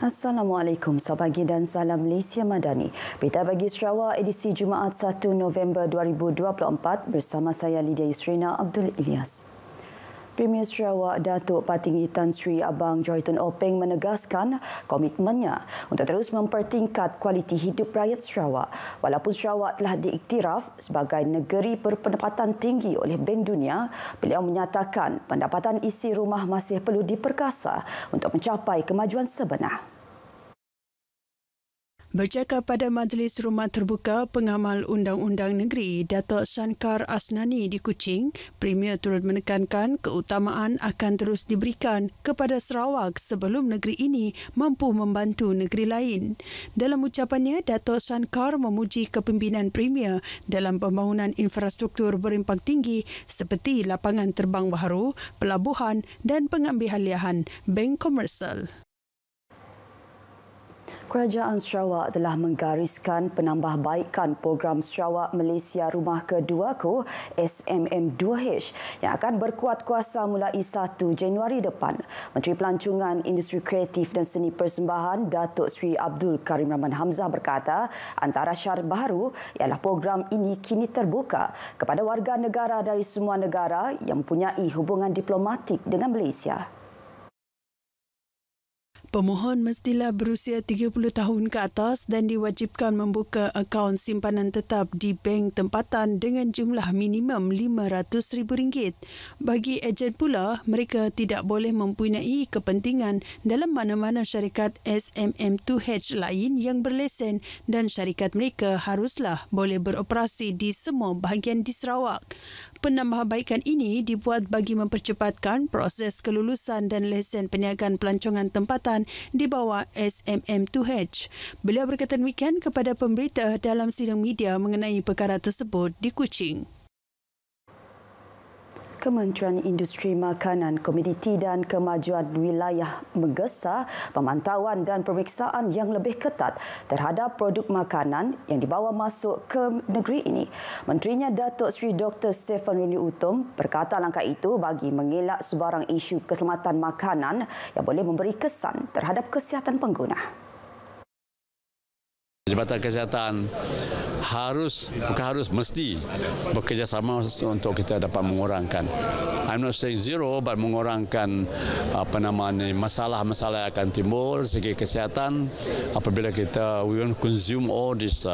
Assalamualaikum, selamat pagi dan salam Malaysia Madani. Berita bagi Sarawak edisi Jumaat 1 November 2024 bersama saya Lydia Yusrina Abdul Ilyas. Premier Sarawak Datuk Patinggi Tan Sri Abang Johiton Openg menegaskan komitmennya untuk terus mempertingkat kualiti hidup rakyat Sarawak. Walaupun Sarawak telah diiktiraf sebagai negeri berpendapatan tinggi oleh Bank Dunia, beliau menyatakan pendapatan isi rumah masih perlu diperkasa untuk mencapai kemajuan sebenar. Bercakap pada Majlis Rumah Terbuka Pengamal Undang-Undang Negeri Datuk Shankar Asnani di Kuching, Premier turut menekankan keutamaan akan terus diberikan kepada Sarawak sebelum negeri ini mampu membantu negeri lain. Dalam ucapannya, Datuk Shankar memuji kepimpinan Premier dalam pembangunan infrastruktur berimpak tinggi seperti lapangan terbang baharu, pelabuhan dan pengambilalihan bank komersial. Kerajaan Sarawak telah menggariskan penambahbaikan program Sarawak Malaysia Rumah Keduaku SMM2H yang akan berkuat kuasa mulai 1 Januari depan. Menteri Pelancongan, Industri Kreatif dan Seni Persembahan Datuk Seri Abdul Karim Rahman Hamzah berkata antara syarat baru ialah program ini kini terbuka kepada warga negara dari semua negara yang mempunyai hubungan diplomatik dengan Malaysia. Pemohon mestilah berusia 30 tahun ke atas dan diwajibkan membuka akaun simpanan tetap di bank tempatan dengan jumlah minimum RM500,000. Bagi ejen pula, mereka tidak boleh mempunyai kepentingan dalam mana-mana syarikat SMM2H lain yang berlesen dan syarikat mereka haruslah boleh beroperasi di semua bahagian di Sarawak. Penambahbaikan ini dibuat bagi mempercepatkan proses kelulusan dan lesen perniagaan pelancongan tempatan di bawah SMM2H. Beliau berkata demikian kepada pemberita dalam sidang media mengenai perkara tersebut di Kuching. Kementerian Industri Makanan, Komoditi dan Kemajuan Wilayah menggesa pemantauan dan pemeriksaan yang lebih ketat terhadap produk makanan yang dibawa masuk ke negeri ini. Menterinya Datuk Seri Dr. Stephen Runi Utom berkata langkah itu bagi mengelak sebarang isu keselamatan makanan yang boleh memberi kesan terhadap kesihatan pengguna. Jabatan Kesihatan mesti bekerjasama untuk kita dapat mengurangkan. I'm not saying zero, but mengurangkan masalah-masalah yang akan timbul segi kesihatan apabila kita we want to consume all this,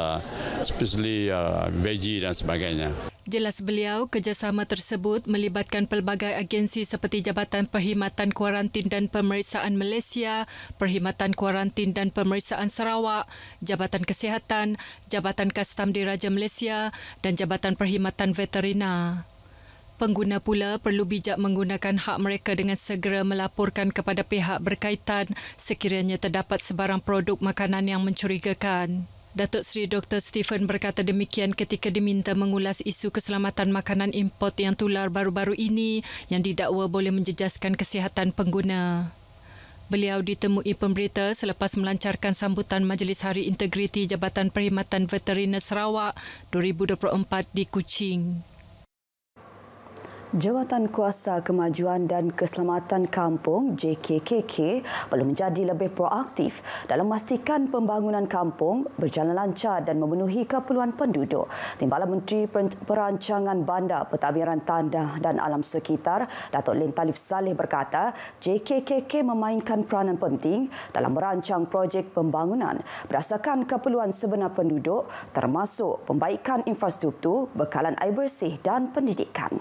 especially veggie dan sebagainya. Jelas beliau, kerjasama tersebut melibatkan pelbagai agensi seperti Jabatan Perkhidmatan Kuarantin dan Pemeriksaan Malaysia, Perkhidmatan Kuarantin dan Pemeriksaan Sarawak, Jabatan Kesihatan, Jabatan Kastam Diraja Malaysia dan Jabatan Perkhidmatan Veterina. Pengguna pula perlu bijak menggunakan hak mereka dengan segera melaporkan kepada pihak berkaitan sekiranya terdapat sebarang produk makanan yang mencurigakan. Datuk Seri Dr. Stephen berkata demikian ketika diminta mengulas isu keselamatan makanan import yang tular baru-baru ini yang didakwa boleh menjejaskan kesihatan pengguna. Beliau ditemui pemberita selepas melancarkan sambutan Majlis Hari Integriti Jabatan Perkhidmatan Veterina Sarawak 2024 di Kuching. Jawatan Kuasa Kemajuan dan Keselamatan Kampung JKKK perlu menjadi lebih proaktif dalam memastikan pembangunan kampung berjalan lancar dan memenuhi keperluan penduduk. Timbalan Menteri Perancangan Bandar, Pentadbiran Tanah dan Alam Sekitar, Datuk Lim Talif Saleh berkata, JKKK memainkan peranan penting dalam merancang projek pembangunan berdasarkan keperluan sebenar penduduk termasuk pembaikan infrastruktur, bekalan air bersih dan pendidikan.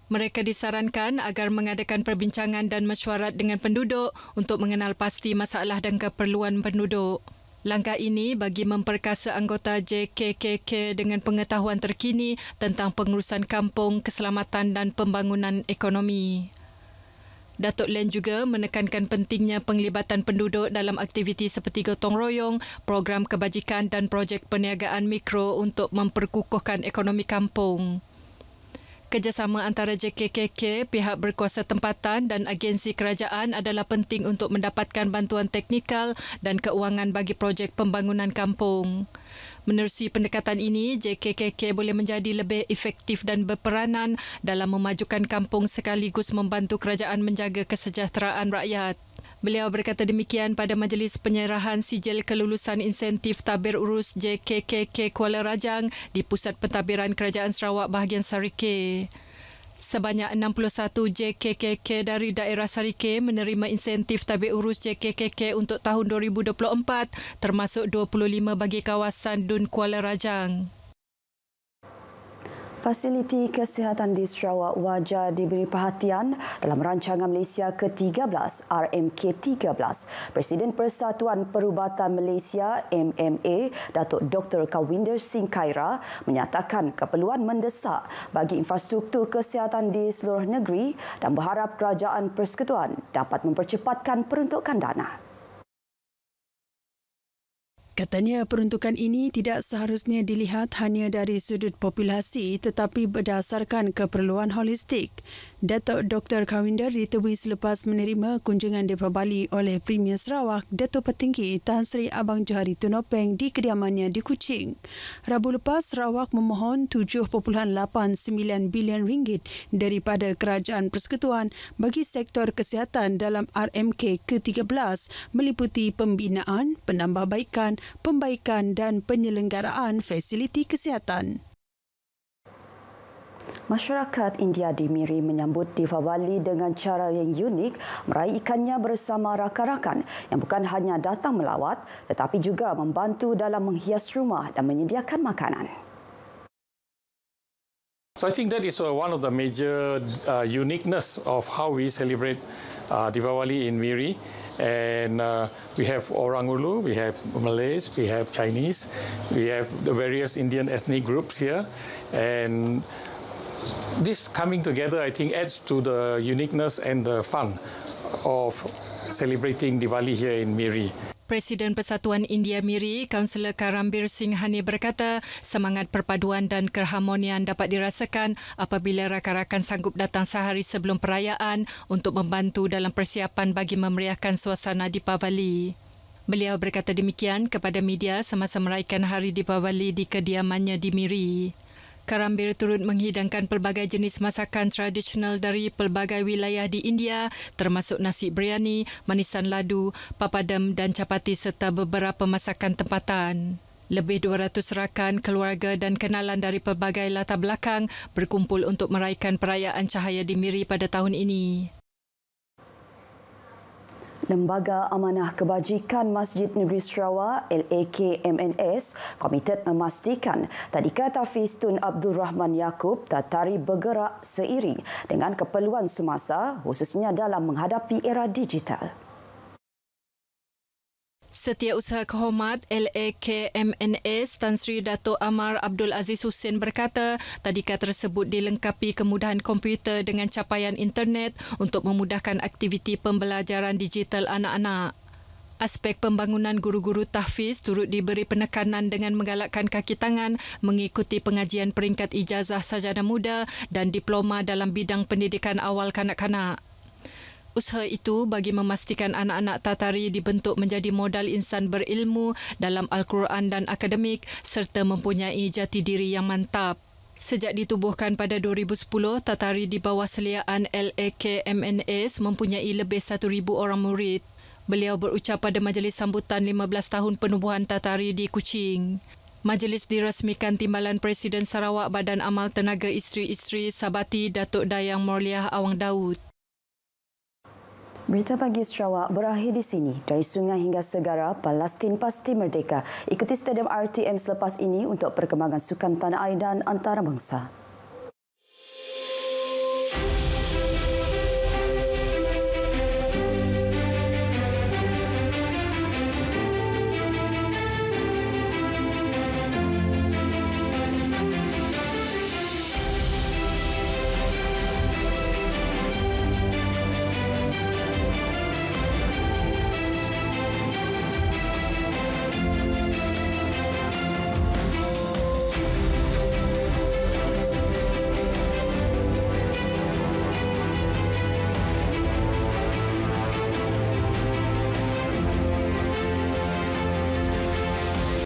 Mereka disarankan agar mengadakan perbincangan dan mesyuarat dengan penduduk untuk mengenal pasti masalah dan keperluan penduduk. Langkah ini bagi memperkasa anggota JKKK dengan pengetahuan terkini tentang pengurusan kampung, keselamatan dan pembangunan ekonomi. Datuk Len juga menekankan pentingnya penglibatan penduduk dalam aktiviti seperti gotong royong, program kebajikan dan projek perniagaan mikro untuk memperkukuhkan ekonomi kampung. Kerjasama antara JKKK, pihak berkuasa tempatan dan agensi kerajaan adalah penting untuk mendapatkan bantuan teknikal dan keuangan bagi projek pembangunan kampung. Menerusi pendekatan ini, JKKK boleh menjadi lebih efektif dan berperanan dalam memajukan kampung sekaligus membantu kerajaan menjaga kesejahteraan rakyat. Beliau berkata demikian pada majlis penyerahan sijil kelulusan insentif tabir urus JKKK Kuala Rajang di Pusat Pentadbiran Kerajaan Sarawak bahagian Sarike. Sebanyak 61 JKKK dari daerah Sarike menerima insentif tabir urus JKKK untuk tahun 2024 termasuk 25 bagi kawasan Dun Kuala Rajang. Fasiliti kesihatan di Sarawak wajar diberi perhatian dalam rancangan Malaysia ke-13 RMK13. Presiden Persatuan Perubatan Malaysia MMA Datuk Dr. Kawinder Singh Khaira menyatakan keperluan mendesak bagi infrastruktur kesihatan di seluruh negeri dan berharap Kerajaan Persekutuan dapat mempercepatkan peruntukan dana. Katanya peruntukan ini tidak seharusnya dilihat hanya dari sudut populasi tetapi berdasarkan keperluan holistik. Datuk Dr. Kawinder ditemui selepas menerima kunjungan di Bali oleh Premier Sarawak Datuk Petinggi Tan Sri Abang Johari Tunopeng di kediamannya di Kuching. Rabu lepas, Sarawak memohon 7.89 bilion ringgit daripada Kerajaan Persekutuan bagi sektor kesihatan dalam RMK ke-13 meliputi pembinaan, penambahbaikan, pembaikan dan penyelenggaraan fasiliti kesihatan. Masyarakat India di Miri menyambut Deepavali dengan cara yang unik, meraihkannya bersama rakan-rakan yang bukan hanya datang melawat tetapi juga membantu dalam menghias rumah dan menyediakan makanan. So I think that is one of the major uniqueness of how we celebrate Deepavali in Miri. And we have Orang Ulu, we have Malays, we have Chinese, we have the various Indian ethnic groups here. And this coming together, I think, adds to the uniqueness and the fun of celebrating Diwali here in Miri. Presiden Persatuan India Miri, Kaunselor Karambir Singh Hani berkata, semangat perpaduan dan keharmonian dapat dirasakan apabila rakan-rakan sanggup datang sehari sebelum perayaan untuk membantu dalam persiapan bagi memeriahkan suasana Deepavali. Beliau berkata demikian kepada media semasa meraihkan hari Deepavali di kediamannya di Miri. Karambir turut menghidangkan pelbagai jenis masakan tradisional dari pelbagai wilayah di India termasuk nasi biryani, manisan ladu, papadam dan capati serta beberapa masakan tempatan. Lebih 200 rakan, keluarga dan kenalan dari pelbagai latar belakang berkumpul untuk meraihkan perayaan cahaya di Miri pada tahun ini. Lembaga Amanah Kebajikan Masjid Negeri Sarawak LAKMNS komited memastikan Tadika Tafiz Tun Abdul Rahman Yaakob Tatari bergerak seiring dengan keperluan semasa khususnya dalam menghadapi era digital. Setiausaha Kehormat LAKMNS Tan Sri Dato' Amar Abdul Aziz Hussein berkata, tadika tersebut dilengkapi kemudahan komputer dengan capaian internet untuk memudahkan aktiviti pembelajaran digital anak-anak. Aspek pembangunan guru-guru tahfiz turut diberi penekanan dengan menggalakkan kaki tangan mengikuti pengajian peringkat ijazah sarjana muda dan diploma dalam bidang pendidikan awal kanak-kanak. Usaha itu bagi memastikan anak-anak Tatari dibentuk menjadi modal insan berilmu dalam Al-Quran dan akademik serta mempunyai jati diri yang mantap. Sejak ditubuhkan pada 2010, Tatari di bawah seliaan LAKMNS mempunyai lebih 1,000 orang murid. Beliau berucap pada majlis sambutan 15 tahun penubuhan Tatari di Kuching. Majlis dirasmikan Timbalan Presiden Sarawak Badan Amal Tenaga Isteri-Isteri Sabati Datuk Dayang Morliah Awang Daud. Berita pagi Sarawak berakhir di sini. Dari sungai hingga segara, Palestin pasti merdeka. Ikuti Stadium RTM selepas ini untuk perkembangan sukan tanah air dan antarabangsa.